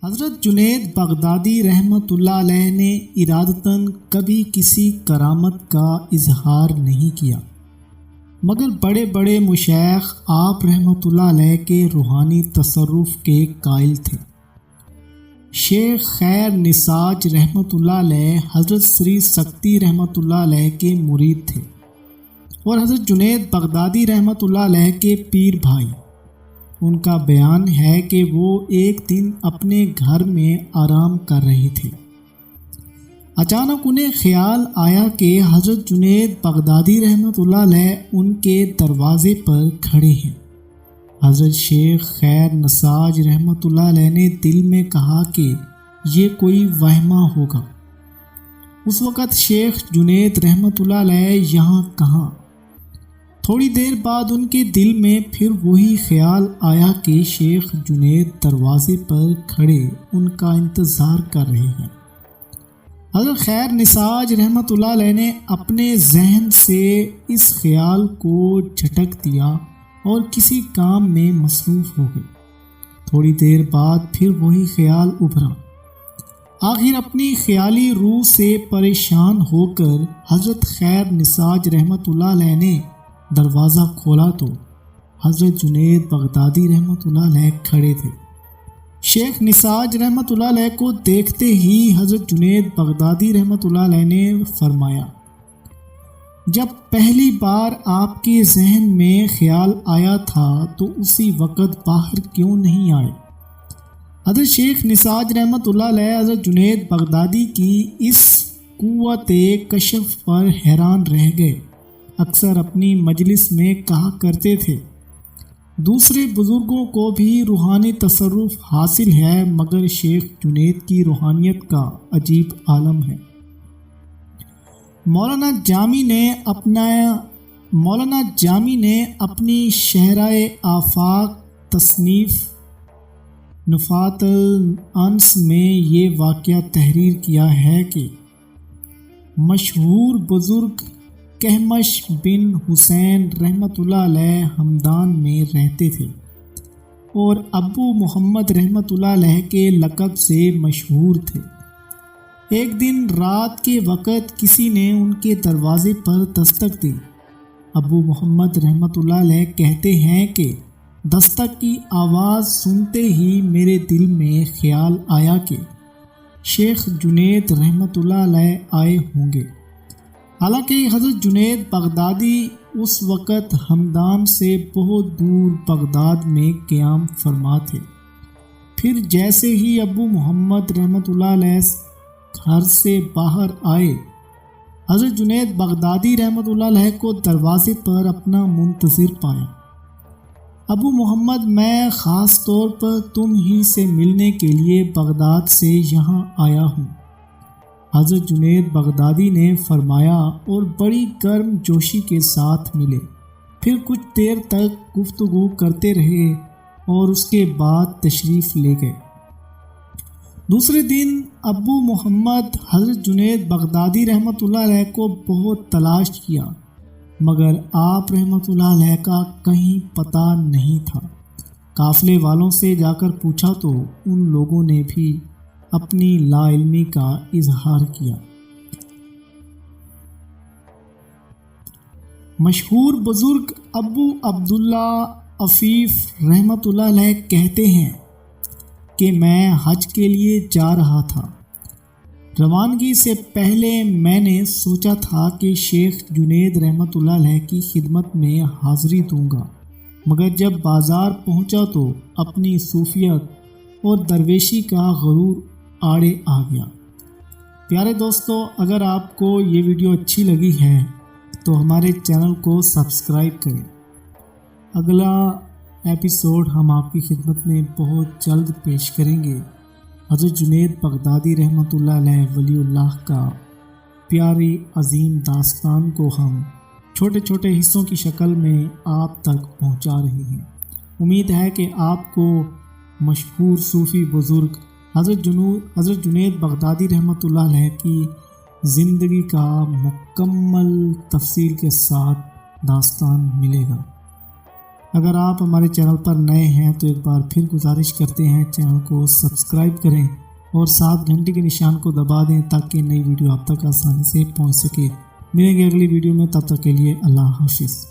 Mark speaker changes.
Speaker 1: حضرت جنید بغدادی رحمۃ اللہ علیہ نے ارادتاً کبھی کسی کرامت کا اظہار نہیں کیا، مگر بڑے بڑے مشائخ آپ رحمۃ اللہ علیہ کے روحانی تصرف کے قائل تھے۔ شیخ خیر نساج رحمۃ اللہ علیہ حضرت سری سکتی رحمۃ اللہ علیہ کے مرید تھے اور حضرت جنید بغدادی رحمۃ اللہ علیہ کے پیر بھائی۔ ان کا بیان ہے کہ وہ ایک دن اپنے گھر میں آرام کر رہے تھے، اچانک انہیں خیال آیا کہ حضرت جنید بغدادی رحمۃ اللہ علیہ ان کے دروازے پر کھڑے ہیں۔ حضرت شیخ خیر نساج رحمۃ اللہ علیہ نے دل میں کہا کہ یہ کوئی وہمہ ہوگا۔ اس وقت شیخ جنید رحمۃ اللہ علیہ یہاں کہاں؟ تھوڑی دیر بعد ان کے دل میں پھر وہی خیال آیا کہ شیخ جنید دروازے پر کھڑے ان کا انتظار کر رہے ہیں۔ حضرت خیر نساج رحمۃ اللہ علیہ نے اپنے ذہن سے اس خیال کو جھٹک دیا اور کسی کام میں مصروف ہو گئے۔ تھوڑی دیر بعد پھر وہی خیال ابھرا۔ آخر اپنی خیالی روح سے پریشان ہو کر حضرت خیر نساج رحمۃ اللہ علیہ نے دروازہ کھولا تو حضرت جنید بغدادی رحمۃ اللہ علیہ کھڑے تھے۔ شیخ نساج رحمۃ اللہ علیہ کو دیکھتے ہی حضرت جنید بغدادی رحمۃ اللہ علیہ نے فرمایا، جب پہلی بار آپ کے ذہن میں خیال آیا تھا تو اسی وقت باہر کیوں نہیں آئے؟ حضرت شیخ نساج رحمۃ اللہ علیہ حضرت جنید بغدادی کی اس قوت کشف پر حیران رہ گئے۔ اکثر اپنی مجلس میں کہا کرتے تھے، دوسرے بزرگوں کو بھی روحانی تصرف حاصل ہے مگر شیخ جنید کی روحانیت کا عجیب عالم ہے۔ مولانا جامی نے اپنی شہرائے آفاق تصنیف نفات الانس میں یہ واقعہ تحریر کیا ہے کہ مشہور بزرگ کہمش بن حسین رحمۃ اللہ علیہ ہمدان میں رہتے تھے اور ابو محمد رحمۃ اللہ علیہ کے لقب سے مشہور تھے۔ ایک دن رات کے وقت کسی نے ان کے دروازے پر دستک دی۔ ابو محمد رحمۃ اللہ علیہ کہتے ہیں کہ دستک کی آواز سنتے ہی میرے دل میں خیال آیا کہ شیخ جنید رحمۃ اللہ علیہ آئے ہوں گے۔ حالانکہ حضرت جنید بغدادی اس وقت ہمدان سے بہت دور بغداد میں قیام فرما تھے۔ پھر جیسے ہی ابو محمد رحمۃ اللہ علیہ گھر سے باہر آئے، حضرت جنید بغدادی رحمۃ اللہ علیہ کو دروازے پر اپنا منتظر پایا۔ ابو محمد، میں خاص طور پر تم ہی سے ملنے کے لیے بغداد سے یہاں آیا ہوں، حضرت جنید بغدادی نے فرمایا اور بڑی گرم جوشی کے ساتھ ملے۔ پھر کچھ دیر تک گفتگو کرتے رہے اور اس کے بعد تشریف لے گئے۔ دوسرے دن ابو محمد حضرت جنید بغدادی رحمۃ اللہ علیہ کو بہت تلاش کیا مگر آپ رحمۃ اللہ علیہ کا کہیں پتہ نہیں تھا۔ قافلے والوں سے جا کر پوچھا تو ان لوگوں نے بھی اپنی لا علمی کا اظہار کیا۔ مشہور بزرگ ابو عبداللہ عفیف رحمۃ اللہ علیہ کہتے ہیں کہ میں حج کے لیے جا رہا تھا۔ روانگی سے پہلے میں نے سوچا تھا کہ شیخ جنید رحمۃ اللہ علیہ کی خدمت میں حاضری دوں گا، مگر جب بازار پہنچا تو اپنی صوفیت اور درویشی کا غرور آڑے آ گیا۔ پیارے دوستو، اگر آپ کو یہ ویڈیو اچھی لگی ہے تو ہمارے چینل کو سبسکرائب کریں۔ اگلا ایپیسوڈ ہم آپ کی خدمت میں بہت جلد پیش کریں گے۔ حضرت جنید بغدادی رحمۃ اللہ علیہ ولی اللہ کا پیاری عظیم داستان کو ہم چھوٹے چھوٹے حصوں کی شکل میں آپ تک پہنچا رہے ہیں۔ امید ہے کہ آپ کو مشہور صوفی بزرگ حضرت جنید بغدادی رحمۃ اللہ علیہ کی زندگی کا مکمل تفصیل کے ساتھ داستان ملے گا۔ اگر آپ ہمارے چینل پر نئے ہیں تو ایک بار پھر گزارش کرتے ہیں چینل کو سبسکرائب کریں اور ساتھ گھنٹی کے نشان کو دبا دیں تاکہ نئی ویڈیو آپ تک آسانی سے پہنچ سکے۔ ملیں گے اگلی ویڈیو میں، تب تک کے لیے اللہ حافظ۔